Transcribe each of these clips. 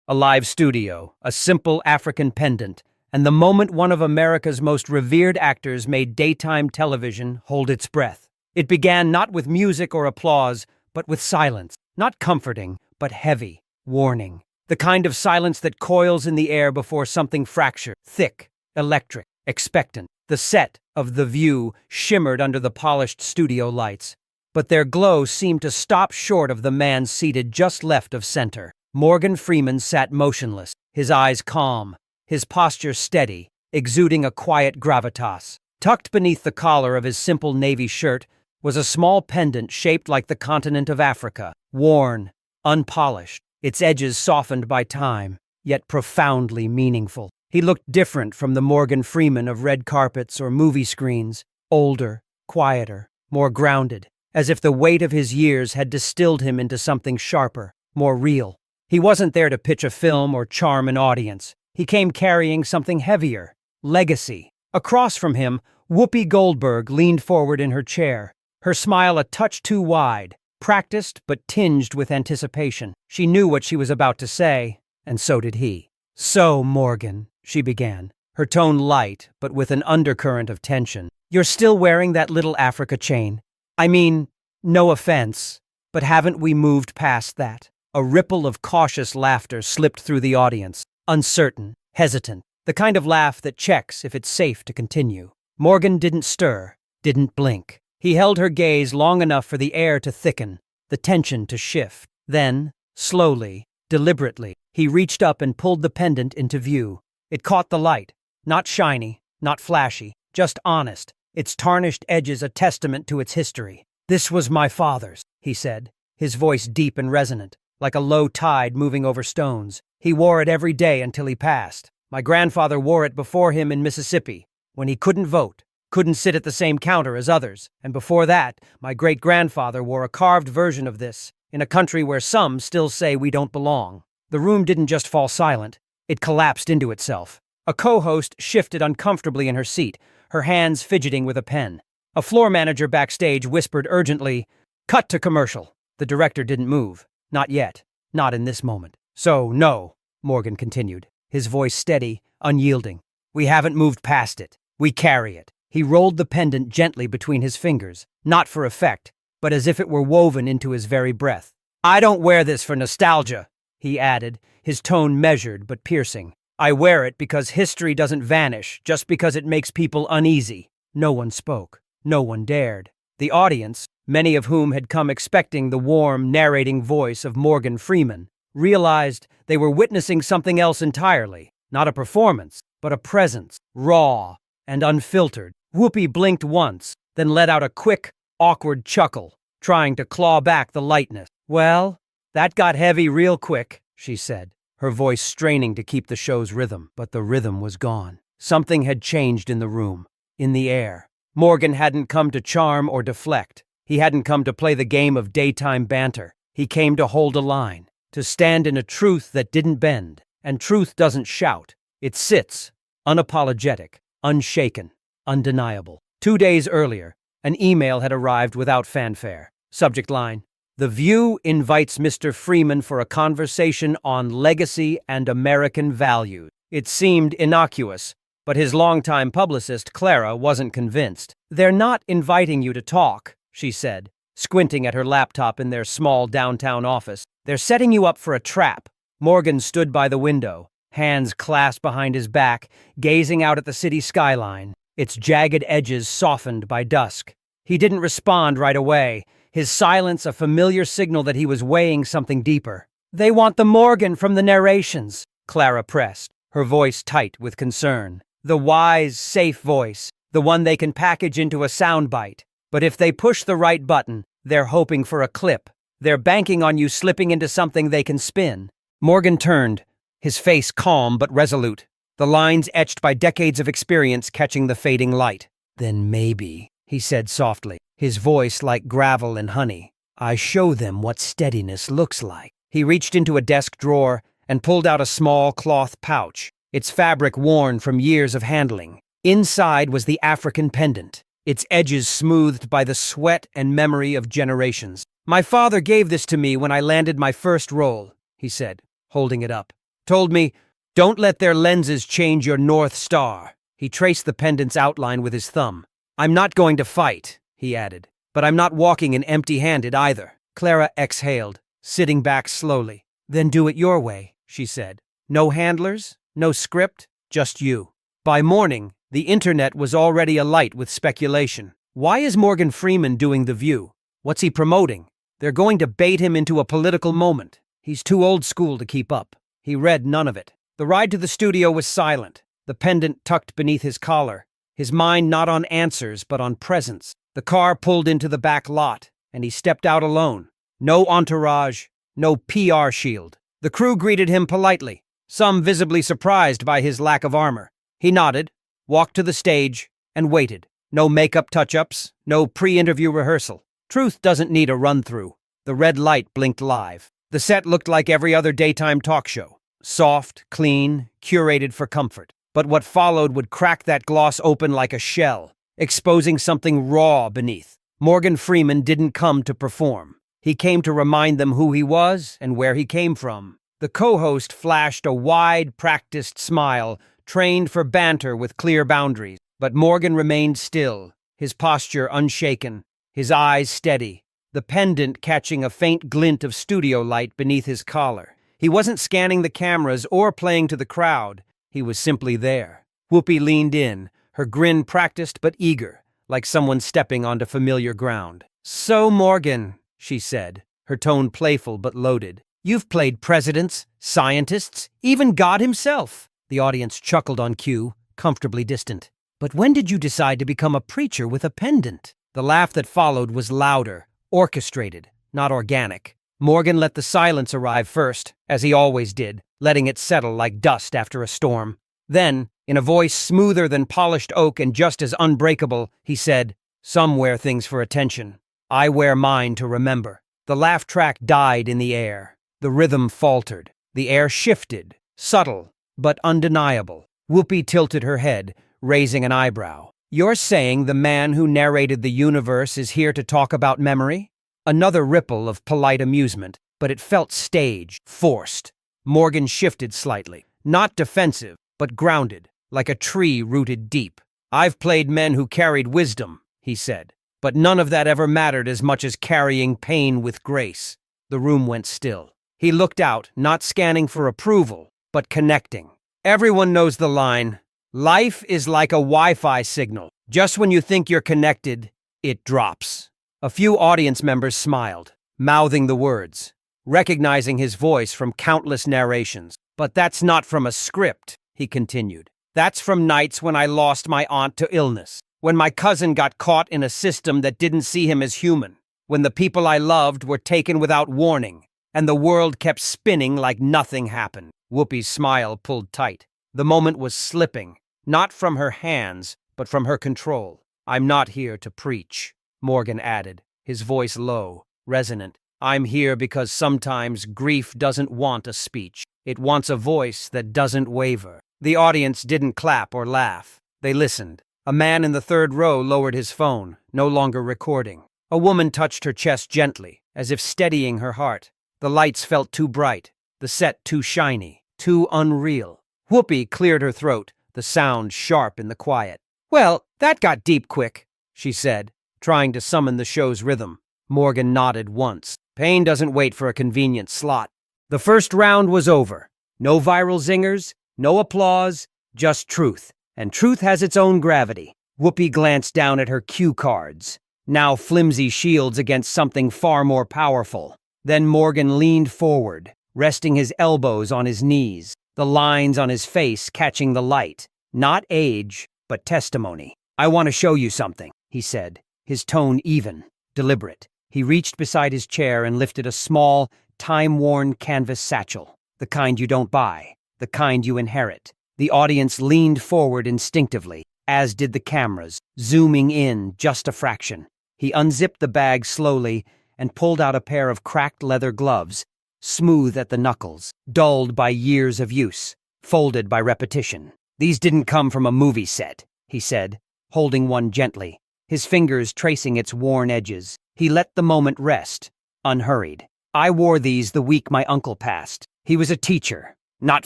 a live studio, a simple African pendant, and the moment one of America's most revered actors made daytime television hold its breath. It began not with music or applause, but with silence, not comforting, but heavy, warning. The kind of silence that coils in the air before something fractures, thick, electric, expectant. The set of The View shimmered under the polished studio lights, but their glow seemed to stop short of the man seated just left of center. Morgan Freeman sat motionless, his eyes calm, his posture steady, exuding a quiet gravitas. Tucked beneath the collar of his simple navy shirt was a small pendant shaped like the continent of Africa, worn, unpolished, its edges softened by time, yet profoundly meaningful. He looked different from the Morgan Freeman of red carpets or movie screens, older, quieter, more grounded, as if the weight of his years had distilled him into something sharper, more real. He wasn't there to pitch a film or charm an audience. He came carrying something heavier, legacy. Across from him, Whoopi Goldberg leaned forward in her chair, her smile a touch too wide, practiced but tinged with anticipation. She knew what she was about to say, and so did he. "So, Morgan," she began, her tone light but with an undercurrent of tension, "you're still wearing that little Africa chain. I mean, no offense, but haven't we moved past that?" A ripple of cautious laughter slipped through the audience, uncertain, hesitant, the kind of laugh that checks if it's safe to continue. Morgan didn't stir, didn't blink. He held her gaze long enough for the air to thicken, the tension to shift. Then, slowly, deliberately, he reached up and pulled the pendant into view. It caught the light, not shiny, not flashy, just honest, its tarnished edges a testament to its history. "This was my father's," he said, his voice deep and resonant, like a low tide moving over stones. "He wore it every day until he passed. My grandfather wore it before him in Mississippi, when he couldn't vote, couldn't sit at the same counter as others, and before that, my great-grandfather wore a carved version of this, in a country where some still say we don't belong." The room didn't just fall silent, it collapsed into itself. A co-host shifted uncomfortably in her seat, her hands fidgeting with a pen. A floor manager backstage whispered urgently, "Cut to commercial." The director didn't move. Not yet. Not in this moment. "So, no," Morgan continued, his voice steady, unyielding. "We haven't moved past it. We carry it." He rolled the pendant gently between his fingers, not for effect, but as if it were woven into his very breath. "I don't wear this for nostalgia," he added, his tone measured but piercing. "I wear it because history doesn't vanish just because it makes people uneasy." No one spoke. No one dared. The audience, many of whom had come expecting the warm, narrating voice of Morgan Freeman, realized they were witnessing something else entirely. Not a performance, but a presence, raw and unfiltered. Whoopi blinked once, then let out a quick, awkward chuckle, trying to claw back the lightness. "Well, that got heavy real quick," she said, her voice straining to keep the show's rhythm. But the rhythm was gone. Something had changed in the room, in the air. Morgan hadn't come to charm or deflect. He hadn't come to play the game of daytime banter. He came to hold a line, to stand in a truth that didn't bend. And truth doesn't shout. It sits, unapologetic, unshaken, undeniable. 2 days earlier, an email had arrived without fanfare. Subject line: "The View invites Mr. Freeman for a conversation on legacy and American values." It seemed innocuous, but his longtime publicist, Clara, wasn't convinced. "They're not inviting you to talk," she said, squinting at her laptop in their small downtown office. "They're setting you up for a trap." Morgan stood by the window, hands clasped behind his back, gazing out at the city skyline, its jagged edges softened by dusk. He didn't respond right away, his silence a familiar signal that he was weighing something deeper. "They want the Morgan from the narrations," Clara pressed, her voice tight with concern. "The wise, safe voice, the one they can package into a soundbite. But if they push the right button, they're hoping for a clip. They're banking on you slipping into something they can spin." Morgan turned, his face calm but resolute, the lines etched by decades of experience catching the fading light. "Then maybe," he said softly, his voice like gravel and honey, "I show them what steadiness looks like." He reached into a desk drawer and pulled out a small cloth pouch, its fabric worn from years of handling. Inside was the African pendant, its edges smoothed by the sweat and memory of generations. "My father gave this to me when I landed my first role," he said, holding it up. Told me, don't let their lenses change your North Star. He traced the pendant's outline with his thumb. I'm not going to fight, he added, but I'm not walking in empty-handed either. Clara exhaled, sitting back slowly. Then do it your way, she said. No handlers, no script, just you. By morning, the internet was already alight with speculation. Why is Morgan Freeman doing The View? What's he promoting? They're going to bait him into a political moment. He's too old school to keep up. He read none of it. The ride to the studio was silent, the pendant tucked beneath his collar, his mind not on answers but on presence. The car pulled into the back lot, and he stepped out alone. No entourage, no PR shield. The crew greeted him politely, some visibly surprised by his lack of armor. He nodded, walked to the stage, and waited. No makeup touch-ups, no pre-interview rehearsal. Truth doesn't need a run-through. The red light blinked live. The set looked like every other daytime talk show. Soft, clean, curated for comfort. But what followed would crack that gloss open like a shell, exposing something raw beneath. Morgan Freeman didn't come to perform. He came to remind them who he was and where he came from. The co-host flashed a wide, practiced smile, trained for banter with clear boundaries. But Morgan remained still, his posture unshaken, his eyes steady, the pendant catching a faint glint of studio light beneath his collar. He wasn't scanning the cameras or playing to the crowd. He was simply there. Whoopi leaned in, her grin practiced but eager, like someone stepping onto familiar ground. So, Morgan, she said, her tone playful but loaded, you've played presidents, scientists, even God himself. The audience chuckled on cue, comfortably distant. But when did you decide to become a preacher with a pendant? The laugh that followed was louder, orchestrated, not organic. Morgan let the silence arrive first, as he always did, letting it settle like dust after a storm. Then, in a voice smoother than polished oak and just as unbreakable, he said, Some wear things for attention. I wear mine to remember. The laugh track died in the air. The rhythm faltered. The air shifted, subtle, but undeniable. Whoopi tilted her head, raising an eyebrow. You're saying the man who narrated the universe is here to talk about memory? Another ripple of polite amusement, but it felt staged, forced. Morgan shifted slightly, not defensive, but grounded, like a tree rooted deep. I've played men who carried wisdom, he said, but none of that ever mattered as much as carrying pain with grace. The room went still. He looked out, not scanning for approval, but connecting. Everyone knows the line, life is like a Wi-Fi signal. Just when you think you're connected, it drops. A few audience members smiled, mouthing the words, recognizing his voice from countless narrations. But that's not from a script, he continued. That's from nights when I lost my aunt to illness, when my cousin got caught in a system that didn't see him as human, when the people I loved were taken without warning, and the world kept spinning like nothing happened. Whoopi's smile pulled tight. The moment was slipping, not from her hands, but from her control. I'm not here to preach, Morgan added, his voice low, resonant. I'm here because sometimes grief doesn't want a speech. It wants a voice that doesn't waver. The audience didn't clap or laugh. They listened. A man in the third row lowered his phone, no longer recording. A woman touched her chest gently, as if steadying her heart. The lights felt too bright, the set too shiny, too unreal. Whoopi cleared her throat, the sound sharp in the quiet. Well, that got deep quick, she said, trying to summon the show's rhythm. Morgan nodded once. Pain doesn't wait for a convenient slot. The first round was over. No viral zingers, no applause, just truth. And truth has its own gravity. Whoopi glanced down at her cue cards, now flimsy shields against something far more powerful. Then Morgan leaned forward, resting his elbows on his knees, the lines on his face catching the light. Not age, but testimony. I want to show you something, he said, his tone even, deliberate. He reached beside his chair and lifted a small, time-worn canvas satchel, the kind you don't buy, the kind you inherit. The audience leaned forward instinctively, as did the cameras, zooming in just a fraction. He unzipped the bag slowly and pulled out a pair of cracked leather gloves, smooth at the knuckles, dulled by years of use, folded by repetition. These didn't come from a movie set, he said, holding one gently, his fingers tracing its worn edges. He let the moment rest, unhurried. I wore these the week my uncle passed. He was a teacher, Not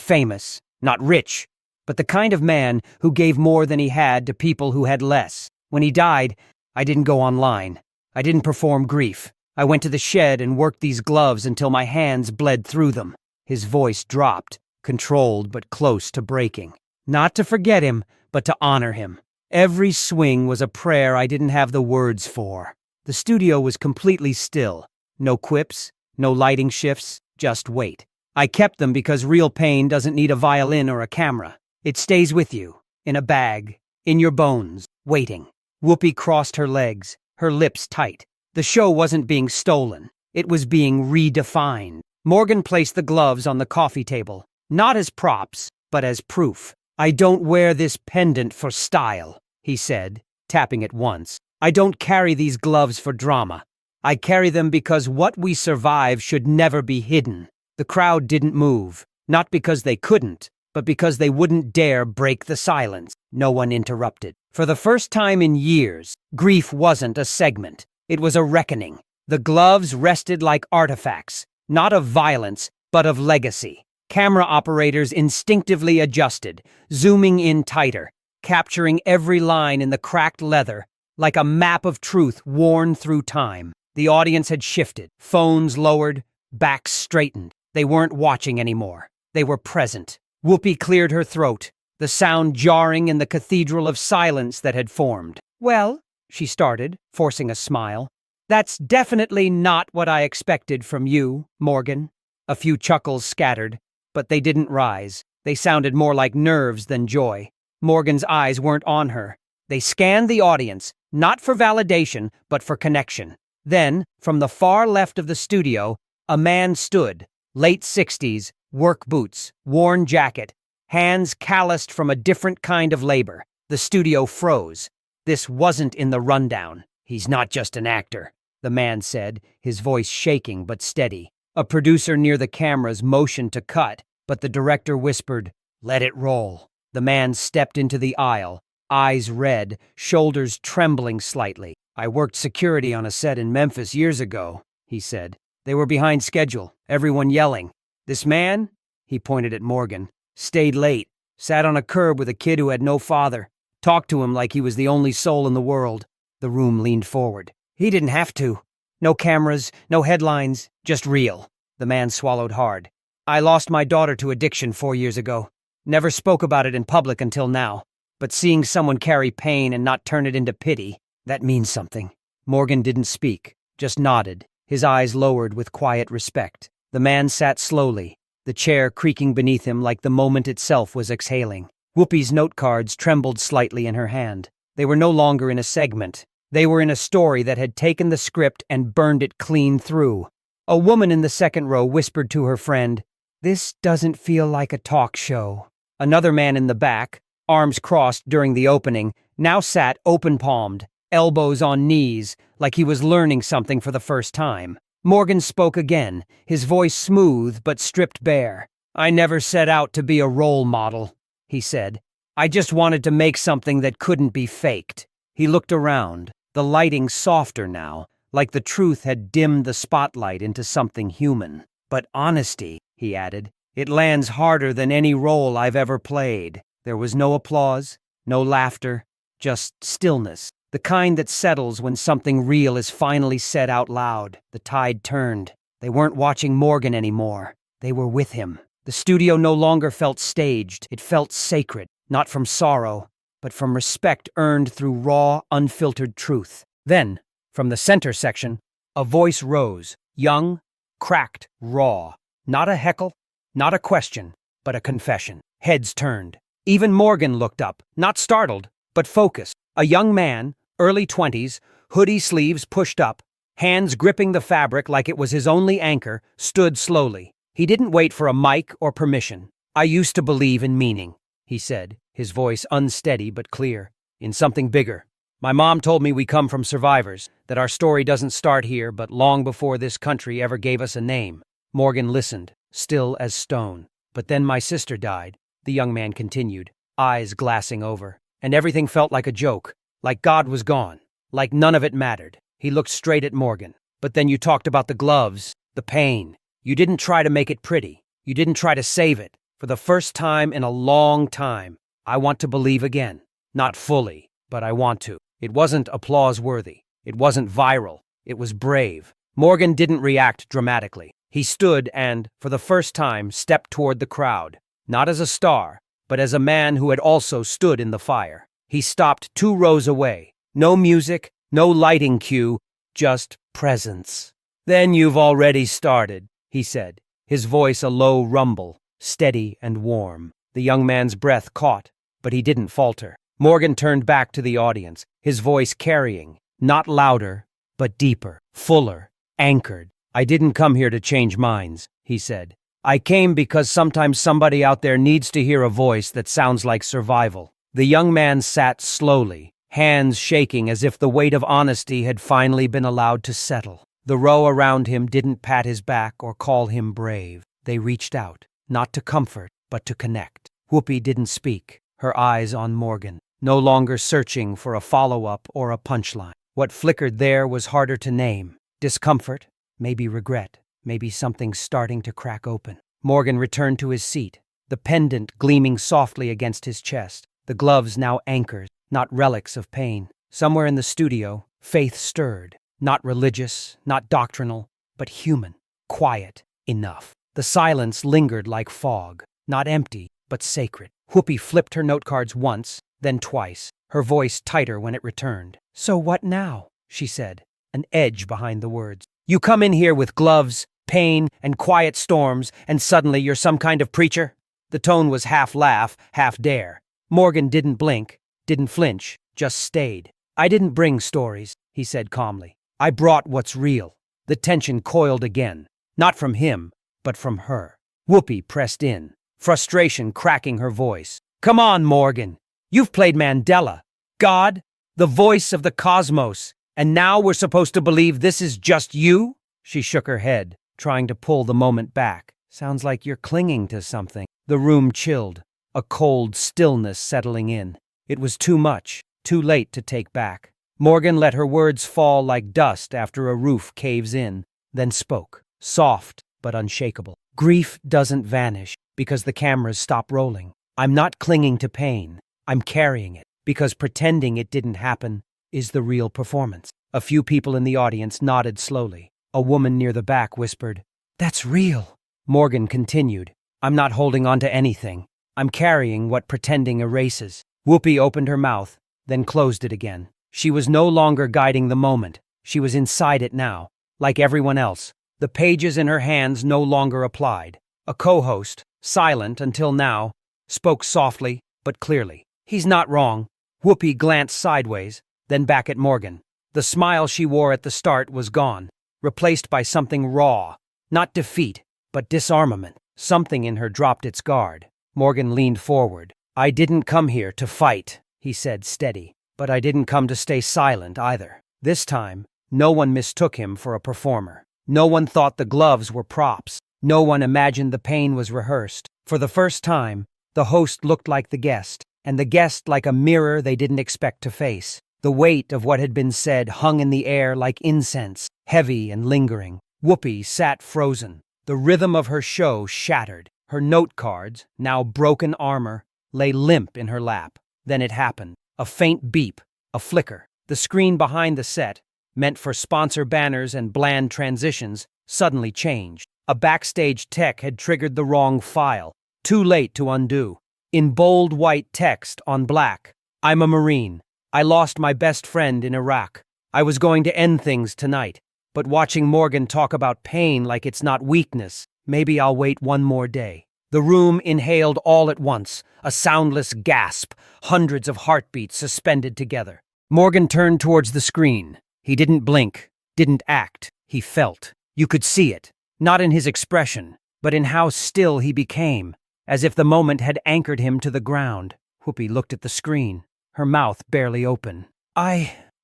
famous, not rich, but the kind of man who gave more than he had to people who had less. When he died, I didn't go online. I didn't perform grief. I went to the shed and worked these gloves until my hands bled through them. His voice dropped, controlled but close to breaking. Not to forget him, but to honor him. Every swing was a prayer I didn't have the words for. The studio was completely still. No quips, no lighting shifts, just wait. I kept them because real pain doesn't need a violin or a camera. It stays with you, in a bag, in your bones, waiting. Whoopi crossed her legs, her lips tight. The show wasn't being stolen. It was being redefined. Morgan placed the gloves on the coffee table, not as props, but as proof. I don't wear this pendant for style, he said, tapping it once. I don't carry these gloves for drama. I carry them because what we survive should never be hidden. The crowd didn't move, not because they couldn't, but because they wouldn't dare break the silence. No one interrupted. For the first time in years, grief wasn't a segment. It was a reckoning. The gloves rested like artifacts, not of violence, but of legacy. Camera operators instinctively adjusted, zooming in tighter, capturing every line in the cracked leather, like a map of truth worn through time. The audience had shifted, phones lowered, backs straightened. They weren't watching anymore. They were present. Whoopi cleared her throat, the sound jarring in the cathedral of silence that had formed. Well, she started, forcing a smile. That's definitely not what I expected from you, Morgan. A few chuckles scattered, but they didn't rise. They sounded more like nerves than joy. Morgan's eyes weren't on her. They scanned the audience, not for validation, but for connection. Then, from the far left of the studio, a man stood, late 60s, work boots, worn jacket, hands calloused from a different kind of labor. The studio froze. This wasn't in the rundown. He's not just an actor, the man said, his voice shaking but steady. A producer near the cameras motioned to cut, but the director whispered, "Let it roll." The man stepped into the aisle, eyes red, shoulders trembling slightly. "I worked security on a set in Memphis years ago," he said. "They were behind schedule, everyone yelling. This man," he pointed at Morgan, "stayed late, sat on a curb with a kid who had no father, talked to him like he was the only soul in the world." The room leaned forward. "He didn't have to. No cameras, no headlines, just real." The man swallowed hard. "I lost my daughter to addiction 4 years ago. Never spoke about it in public until now. But seeing someone carry pain and not turn it into pity, that means something." Morgan didn't speak, just nodded, his eyes lowered with quiet respect. The man sat slowly, the chair creaking beneath him like the moment itself was exhaling. Whoopi's note cards trembled slightly in her hand. They were no longer in a segment. They were in a story that had taken the script and burned it clean through. A woman in the second row whispered to her friend, "This doesn't feel like a talk show." Another man in the back, arms crossed during the opening, now sat open-palmed, elbows on knees, like he was learning something for the first time. Morgan spoke again, his voice smooth but stripped bare. "I never set out to be a role model," he said. "I just wanted to make something that couldn't be faked." He looked around, the lighting softer now, like the truth had dimmed the spotlight into something human. "But honesty," he added, "it lands harder than any role I've ever played." There was no applause, no laughter, just stillness, the kind that settles when something real is finally said out loud. The tide turned. They weren't watching Morgan anymore. They were with him. The studio no longer felt staged. It felt sacred, not from sorrow, but from respect earned through raw, unfiltered truth. Then, from the center section, a voice rose, young, cracked, raw. Not a heckle, not a question, but a confession. Heads turned. Even Morgan looked up, not startled, but focused. A young man, early 20s, hoodie sleeves pushed up, hands gripping the fabric like it was his only anchor, stood slowly. He didn't wait for a mic or permission. "I used to believe in meaning," he said, his voice unsteady but clear, "in something bigger. My mom told me we come from survivors, that our story doesn't start here but long before this country ever gave us a name." Morgan listened, still as stone. "But then my sister died," the young man continued, eyes glassing over, "and everything felt like a joke, like God was gone, like none of it mattered." He looked straight at Morgan. "But then you talked about the gloves, the pain. You didn't try to make it pretty. You didn't try to save it. For the first time in a long time, I want to believe again. Not fully, but I want to. It wasn't applause-worthy. It wasn't viral. It was brave. Morgan didn't react dramatically. He stood and, for the first time, stepped toward the crowd. Not as a star, but as a man who had also stood in the fire. He stopped 2 rows away. No music, no lighting cue, just presence. "Then you've already started," he said, his voice a low rumble, steady and warm. The young man's breath caught, but he didn't falter. Morgan turned back to the audience, his voice carrying, not louder, but deeper, fuller, anchored. "I didn't come here to change minds," he said. "I came because sometimes somebody out there needs to hear a voice that sounds like survival." The young man sat slowly, hands shaking as if the weight of honesty had finally been allowed to settle. The row around him didn't pat his back or call him brave. They reached out, not to comfort, but to connect. Whoopi didn't speak, her eyes on Morgan, no longer searching for a follow-up or a punchline. What flickered there was harder to name. Discomfort, maybe regret, maybe something starting to crack open. Morgan returned to his seat, the pendant gleaming softly against his chest, the gloves now anchors, not relics of pain. Somewhere in the studio, faith stirred, not religious, not doctrinal, but human, quiet, enough. The silence lingered like fog, not empty, but sacred. Whoopi flipped her note cards once, then twice, her voice tighter when it returned. "So what now?" she said, an edge behind the words. "You come in here with gloves, pain, and quiet storms, and suddenly you're some kind of preacher?" The tone was half laugh, half dare. Morgan didn't blink, didn't flinch, just stayed. "I didn't bring stories," he said calmly. "I brought what's real." The tension coiled again, not from him, but from her. Whoopi pressed in, frustration cracking her voice. "Come on, Morgan. You've played Mandela, God, the voice of the cosmos, and now we're supposed to believe this is just you?" She shook her head, trying to pull the moment back. "Sounds like you're clinging to something." The room chilled, a cold stillness settling in. It was too much, too late to take back. Morgan let her words fall like dust after a roof caves in, then spoke, soft but unshakable. "Grief doesn't vanish because the cameras stop rolling. I'm not clinging to pain. I'm carrying it, because pretending it didn't happen is the real performance." A few people in the audience nodded slowly. A woman near the back whispered, "That's real." Morgan continued, "I'm not holding on to anything. I'm carrying what pretending erases." Whoopi opened her mouth, then closed it again. She was no longer guiding the moment. She was inside it now, like everyone else. The pages in her hands no longer applied. A co-host, silent until now, spoke softly but clearly. "He's not wrong." Whoopi glanced sideways, then back at Morgan. The smile she wore at the start was gone, replaced by something raw. Not defeat, but disarmament. Something in her dropped its guard. Morgan leaned forward. "I didn't come here to fight," he said steady. "But I didn't come to stay silent either." This time, no one mistook him for a performer. No one thought the gloves were props. No one imagined the pain was rehearsed. For the first time, the host looked like the guest, and the guest like a mirror they didn't expect to face. The weight of what had been said hung in the air like incense, heavy and lingering. Whoopi sat frozen. The rhythm of her show shattered. Her note cards, now broken armor, lay limp in her lap. Then it happened. A faint beep, a flicker. The screen behind the set, meant for sponsor banners and bland transitions, suddenly changed. A backstage tech had triggered the wrong file. Too late to undo. In bold white text on black, "I'm a Marine. I lost my best friend in Iraq. I was going to end things tonight, but watching Morgan talk about pain like it's not weakness, maybe I'll wait one more day." The room inhaled all at once, a soundless gasp, hundreds of heartbeats suspended together. Morgan turned towards the screen. He didn't blink, didn't act. He felt. You could see it, not in his expression, but in how still he became, as if the moment had anchored him to the ground. Whoopi looked at the screen, her mouth barely open.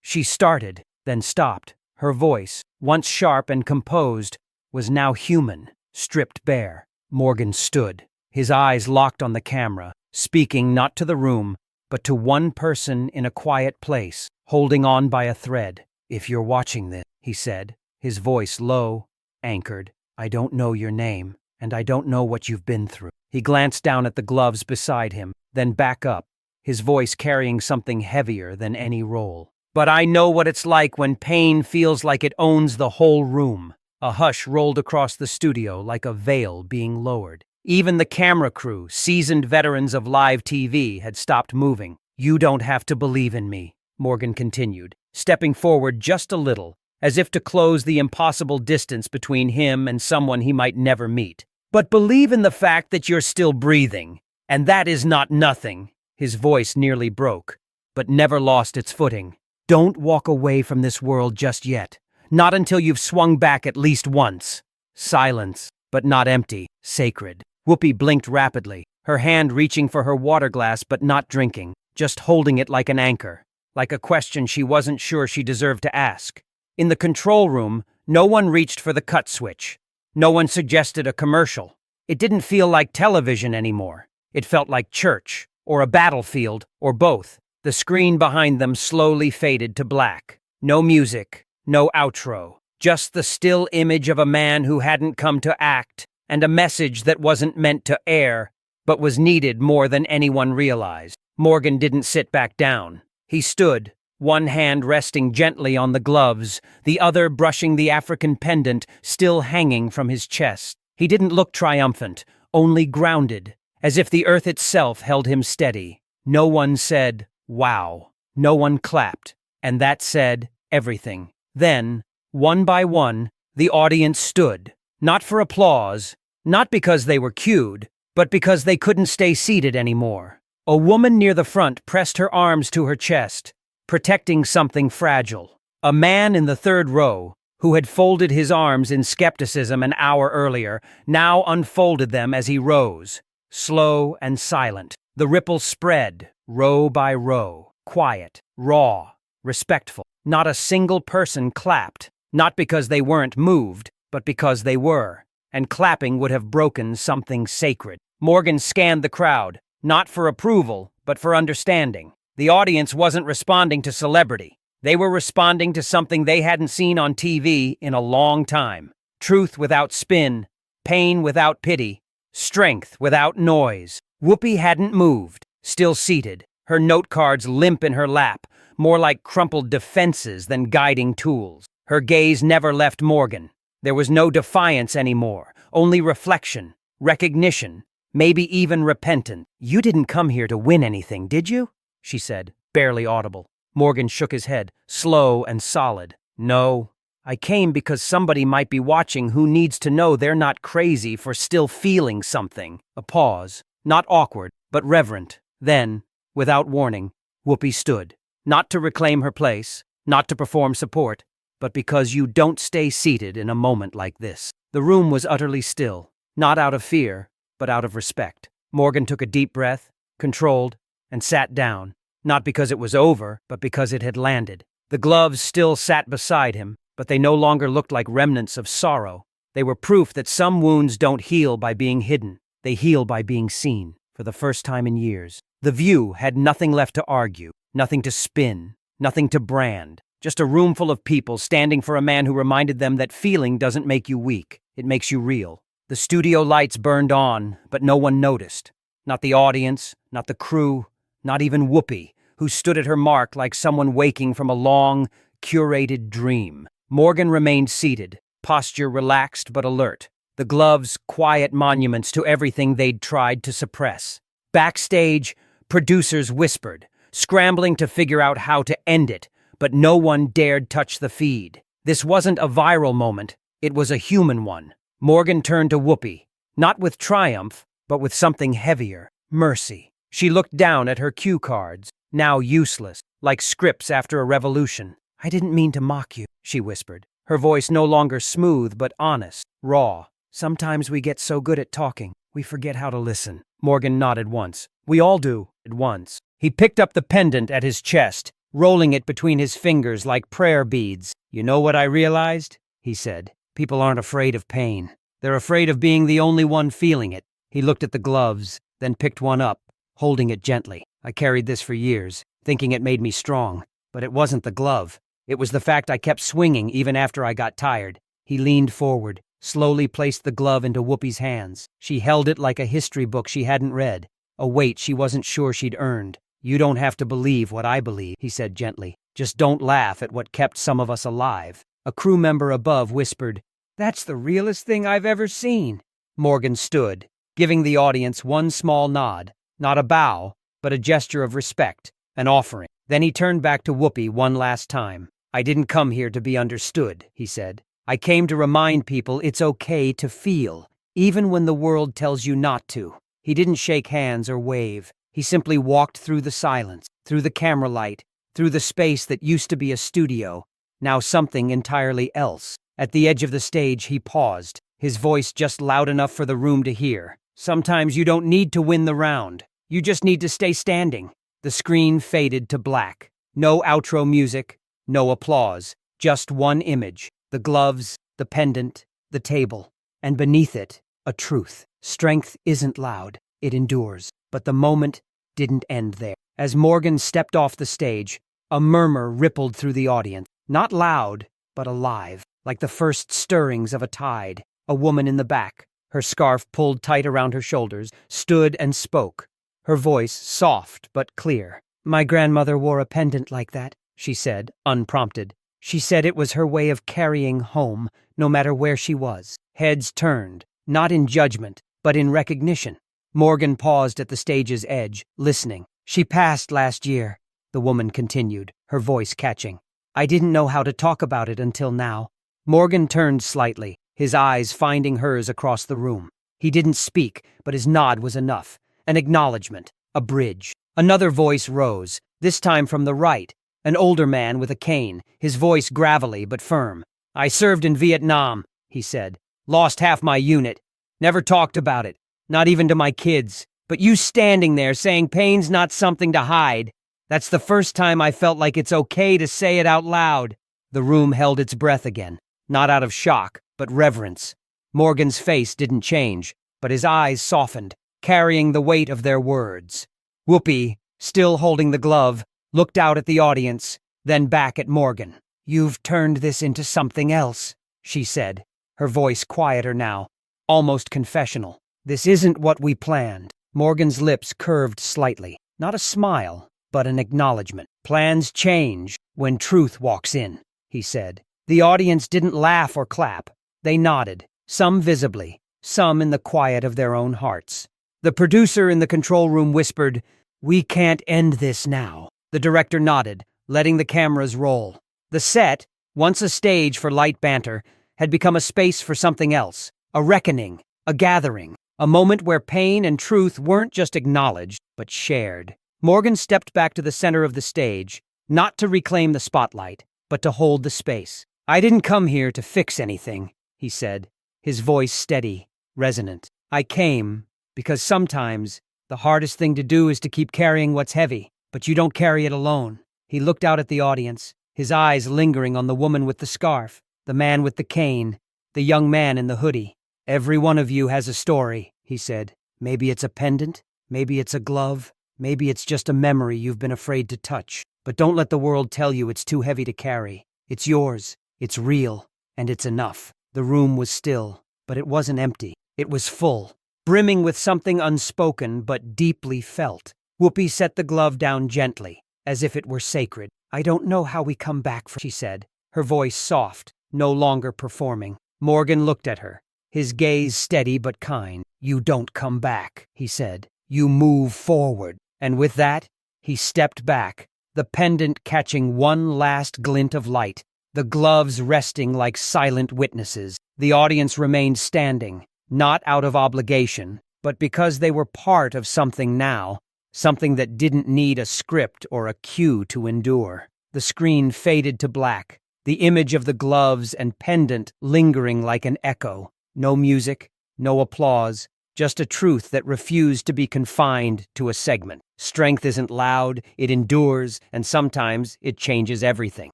She started, then stopped. Her voice, once sharp and composed, was now human, stripped bare. Morgan stood, his eyes locked on the camera, speaking not to the room, but to one person in a quiet place, holding on by a thread. "If you're watching this," he said, his voice low, anchored, "I don't know your name, and I don't know what you've been through. He glanced down at the gloves beside him, then back up, his voice carrying something heavier than any roll. "But I know what it's like when pain feels like it owns the whole room." A hush rolled across the studio like a veil being lowered. Even the camera crew, seasoned veterans of live TV, had stopped moving. "You don't have to believe in me," Morgan continued, stepping forward just a little, as if to close the impossible distance between him and someone he might never meet. "But believe in the fact that you're still breathing, and that is not nothing." His voice nearly broke, but never lost its footing. "Don't walk away from this world just yet. Not until you've swung back at least once." Silence, but not empty, sacred. Whoopi blinked rapidly, her hand reaching for her water glass but not drinking, just holding it like an anchor, like a question she wasn't sure she deserved to ask. In the control room, no one reached for the cut switch. No one suggested a commercial. It didn't feel like television anymore. It felt like church, or a battlefield, or both. The screen behind them slowly faded to black. No music, no outro, just the still image of a man who hadn't come to act, and a message that wasn't meant to air, but was needed more than anyone realized. Morgan didn't sit back down. He stood, one hand resting gently on the gloves, the other brushing the African pendant still hanging from his chest. He didn't look triumphant, only grounded, as if the earth itself held him steady. No one said, "Wow." No one clapped, and that said everything. Then, one by one, the audience stood, not for applause, not because they were cued, but because they couldn't stay seated anymore. A woman near the front pressed her arms to her chest, protecting something fragile. A man in the third row, who had folded his arms in skepticism an hour earlier, now unfolded them as he rose, slow and silent. The ripples spread, row by row, quiet, raw, respectful. Not a single person clapped, not because they weren't moved, but because they were, and clapping would have broken something sacred. Morgan scanned the crowd, not for approval, but for understanding. The audience wasn't responding to celebrity. They were responding to something they hadn't seen on TV in a long time. Truth without spin, pain without pity, strength without noise. Whoopi hadn't moved, still seated, her note cards limp in her lap, more like crumpled defenses than guiding tools. Her gaze never left Morgan. There was no defiance anymore, only reflection, recognition, maybe even repentance. "You didn't come here to win anything, did you?" she said, barely audible. Morgan shook his head, slow and solid. "No, I came because somebody might be watching who needs to know they're not crazy for still feeling something." A pause, not awkward, but reverent. Then, without warning, Whoopi stood. Not to reclaim her place, not to perform support, but because you don't stay seated in a moment like this. The room was utterly still, not out of fear, but out of respect. Morgan took a deep breath, controlled, and sat down, not because it was over, but because it had landed. The gloves still sat beside him, but they no longer looked like remnants of sorrow. They were proof that some wounds don't heal by being hidden. They heal by being seen, for the first time in years. The view had nothing left to argue, nothing to spin, nothing to brand. Just a room full of people standing for a man who reminded them that feeling doesn't make you weak, it makes you real. The studio lights burned on, but no one noticed. Not the audience, not the crew, not even Whoopi, who stood at her mark like someone waking from a long, curated dream. Morgan remained seated, posture relaxed but alert, the gloves quiet monuments to everything they'd tried to suppress. Backstage, producers whispered, scrambling to figure out how to end it, but no one dared touch the feed. This wasn't a viral moment, it was a human one. Morgan turned to Whoopi, not with triumph, but with something heavier, mercy. She looked down at her cue cards, now useless, like scripts after a revolution. "I didn't mean to mock you," she whispered, her voice no longer smooth but honest, raw. "Sometimes we get so good at talking, we forget how to listen." Morgan nodded once. "We all do, at once." He picked up the pendant at his chest, rolling it between his fingers like prayer beads. "You know what I realized?" he said. "People aren't afraid of pain. They're afraid of being the only one feeling it." He looked at the gloves, then picked one up, holding it gently. "I carried this for years, thinking it made me strong. But it wasn't the glove. It was the fact I kept swinging even after I got tired." He leaned forward, slowly placed the glove into Whoopi's hands. She held it like a history book she hadn't read, a weight she wasn't sure she'd earned. "You don't have to believe what I believe," he said gently. "Just don't laugh at what kept some of us alive." A crew member above whispered, "That's the realest thing I've ever seen." Morgan stood, giving the audience one small nod, not a bow, but a gesture of respect, an offering. Then he turned back to Whoopi one last time. "I didn't come here to be understood," he said. "I came to remind people it's okay to feel, even when the world tells you not to." He didn't shake hands or wave. He simply walked through the silence, through the camera light, through the space that used to be a studio, now something entirely else. At the edge of the stage, he paused, his voice just loud enough for the room to hear. "Sometimes you don't need to win the round. You just need to stay standing." The screen faded to black. No outro music, no applause, just one image. The gloves, the pendant, the table, and beneath it, a truth. Strength isn't loud, it endures. But the moment didn't end there. As Morgan stepped off the stage, a murmur rippled through the audience. Not loud, but alive, like the first stirrings of a tide. A woman in the back, her scarf pulled tight around her shoulders, stood and spoke. Her voice soft but clear. "My grandmother wore a pendant like that," she said, unprompted. "She said it was her way of carrying home, no matter where she was." Heads turned, not in judgment, but in recognition. Morgan paused at the stage's edge, listening. "She passed last year," the woman continued, her voice catching. "I didn't know how to talk about it until now." Morgan turned slightly, his eyes finding hers across the room. He didn't speak, but his nod was enough. An acknowledgement, a bridge. Another voice rose, this time from the right, an older man with a cane, his voice gravelly but firm. "I served in Vietnam," he said. "Lost half my unit. Never talked about it, not even to my kids. But you standing there saying pain's not something to hide, that's the first time I felt like it's okay to say it out loud." The room held its breath again, not out of shock, but reverence. Morgan's face didn't change, but his eyes softened, carrying the weight of their words. Whoopi, still holding the glove, looked out at the audience, then back at Morgan. "You've turned this into something else," she said, her voice quieter now, almost confessional. "This isn't what we planned." Morgan's lips curved slightly, not a smile, but an acknowledgement. "Plans change when truth walks in," he said. The audience didn't laugh or clap. They nodded, some visibly, some in the quiet of their own hearts. The producer in the control room whispered, "We can't end this now." The director nodded, letting the cameras roll. The set, once a stage for light banter, had become a space for something else. A reckoning, a gathering, a moment where pain and truth weren't just acknowledged, but shared. Morgan stepped back to the center of the stage, not to reclaim the spotlight, but to hold the space. "I didn't come here to fix anything," he said, his voice steady, resonant. "I came because sometimes the hardest thing to do is to keep carrying what's heavy, but you don't carry it alone." He looked out at the audience, his eyes lingering on the woman with the scarf, the man with the cane, the young man in the hoodie. "Every one of you has a story," he said. "Maybe it's a pendant, maybe it's a glove, maybe it's just a memory you've been afraid to touch. But don't let the world tell you it's too heavy to carry. It's yours, it's real, and it's enough." The room was still, but it wasn't empty. It was full, brimming with something unspoken but deeply felt. Whoopi set the glove down gently, as if it were sacred. "I don't know how we come back from," she said, her voice soft, no longer performing. Morgan looked at her, his gaze steady but kind. "You don't come back," he said. "You move forward." And with that, he stepped back, the pendant catching one last glint of light, the gloves resting like silent witnesses. The audience remained standing, not out of obligation, but because they were part of something now, something that didn't need a script or a cue to endure. The screen faded to black, the image of the gloves and pendant lingering like an echo. No music, no applause, just a truth that refused to be confined to a segment. Strength isn't loud, it endures, and sometimes it changes everything.